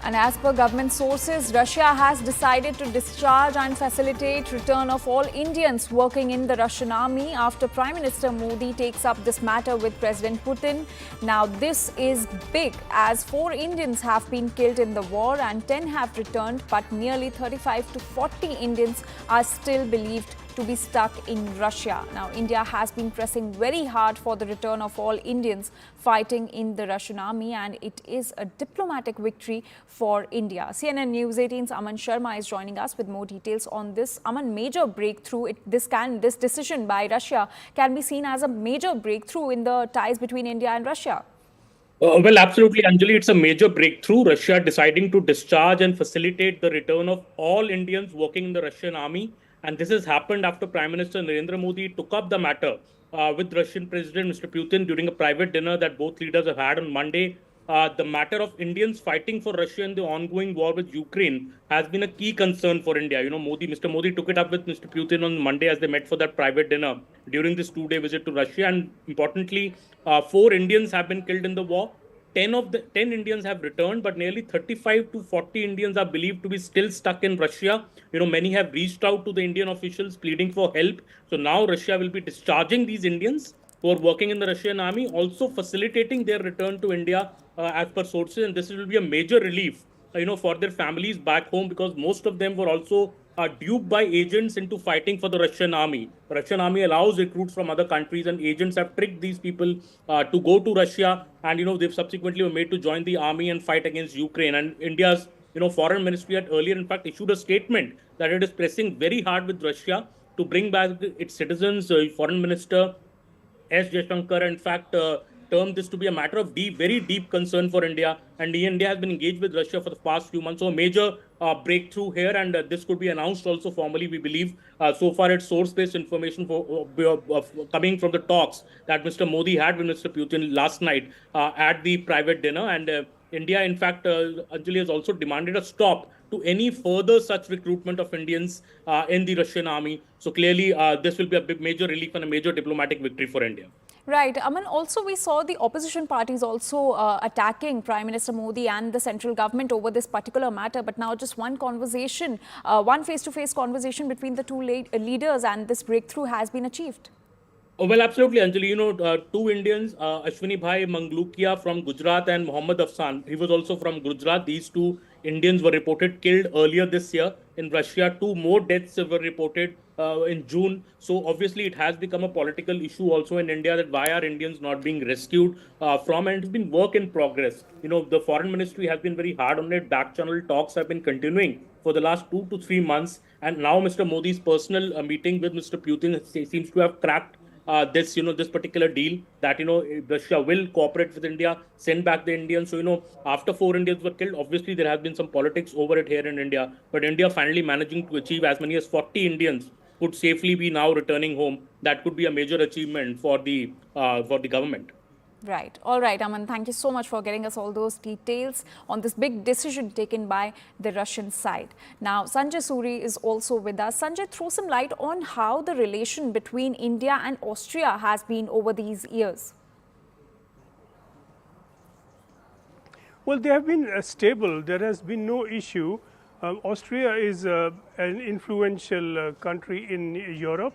And as per government sources, Russia has decided to discharge and facilitate return of all Indians working in the Russian army after Prime Minister Modi takes up this matter with President Putin. Now, this is big as 4 Indians have been killed in the war and 10 have returned, but nearly 35 to 40 Indians are still believed to be stuck in Russia. Now, India has been pressing very hard for the return of all Indians fighting in the Russian army, and it is a diplomatic victory for India. CNN News 18's Aman Sharma is joining us with more details on this. Aman, major breakthrough. This decision by Russia can be seen as a major breakthrough in the ties between India and Russia. Well, absolutely, Anjali. It's a major breakthrough. Russia deciding to discharge and facilitate the return of all Indians working in the Russian army. And this has happened after Prime Minister Narendra Modi took up the matter with Russian President Mr. Putin during a private dinner that both leaders have had on Monday. The matter of Indians fighting for Russia in the ongoing war with Ukraine has been a key concern for India. Mr. Modi took it up with Mr. Putin on Monday as they met for that private dinner during this 2-day visit to Russia. And importantly, 4 Indians have been killed in the war. 10 Indians have returned, but nearly 35 to 40 Indians are believed to be still stuck in Russia. Many have reached out to the Indian officials pleading for help. So now Russia will be discharging these Indians who are working in the Russian army, also facilitating their return to India as per sources. And this will be a major relief, for their families back home, because most of them were also duped by agents into fighting for the Russian army. The Russian army allows recruits from other countries, and agents have tricked these people to go to Russia, and they've subsequently were made to join the army and fight against Ukraine. And India's foreign ministry had earlier, in fact, issued a statement that it is pressing very hard with Russia to bring back its citizens. Foreign Minister S. Jaishankar, in fact, termed this to be a matter of very deep concern for India. And India has been engaged with Russia for the past few months. So a major breakthrough here, and this could be announced also formally, we believe. So far, it's source-based information coming from the talks that Mr. Modi had with Mr. Putin last night at the private dinner. And India, in fact, Anjali, has also demanded a stop to any further such recruitment of Indians in the Russian army. So clearly, this will be a big major relief and a major diplomatic victory for India. Right. Aman, also we saw the opposition parties also attacking Prime Minister Modi and the central government over this particular matter. But now just one conversation, one face-to-face conversation between the two leaders, and this breakthrough has been achieved. Oh, well, absolutely, Anjali. 2 Indians, Ashwini Bhai Manglukia from Gujarat and Mohammad Afsan, he was also from Gujarat. These 2 Indians were reported killed earlier this year in Russia. 2 more deaths were reported in June. So obviously it has become a political issue also in India, that why are Indians not being rescued from, and it's been work in progress. The foreign ministry has been very hard on it. Back channel talks have been continuing for the last 2 to 3 months. And now Mr. Modi's personal meeting with Mr. Putin seems to have cracked this particular deal, that Russia will cooperate with India, send back the Indians. So after 4 Indians were killed, obviously there has been some politics over it here in India, but India finally managing to achieve as many as 40 Indians could safely be now returning home. That could be a major achievement for the government. Right. All right, Aman, thank you so much for getting us all those details on this big decision taken by the Russian side. Now, Sanjay Suri is also with us. Sanjay, throw some light on how the relation between India and Austria has been over these years. Well, they have been stable. There has been no issue. Austria is an influential country in Europe.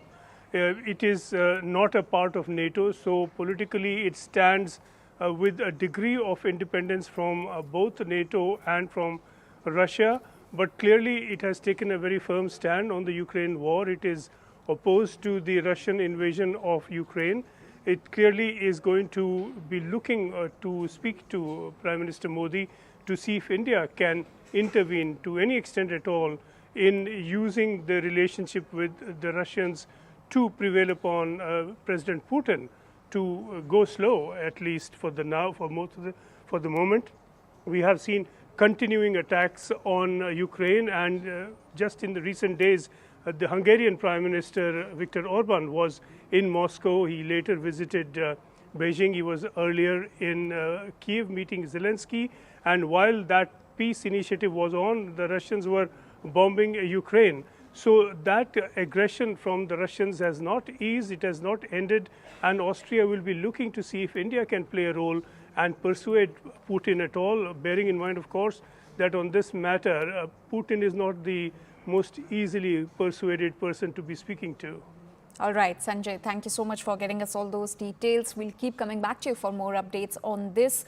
It is not a part of NATO, so politically it stands with a degree of independence from both NATO and from Russia. But clearly it has taken a very firm stand on the Ukraine war. It is opposed to the Russian invasion of Ukraine. It clearly is going to be looking to speak to Prime Minister Modi to see if India can intervene to any extent at all in using the relationship with the Russians to prevail upon President Putin to go slow, at least for the moment. We have seen continuing attacks on Ukraine, and just in the recent days, the Hungarian Prime Minister Viktor Orban was in Moscow. He later visited Beijing. He was earlier in Kiev meeting Zelensky, and while that peace initiative was on, the Russians were bombing Ukraine. So that aggression from the Russians has not eased, it has not ended, and Austria will be looking to see if India can play a role and persuade Putin at all, bearing in mind, of course, that on this matter, Putin is not the most easily persuaded person to be speaking to. All right, Sanjay, thank you so much for getting us all those details. We'll keep coming back to you for more updates on this.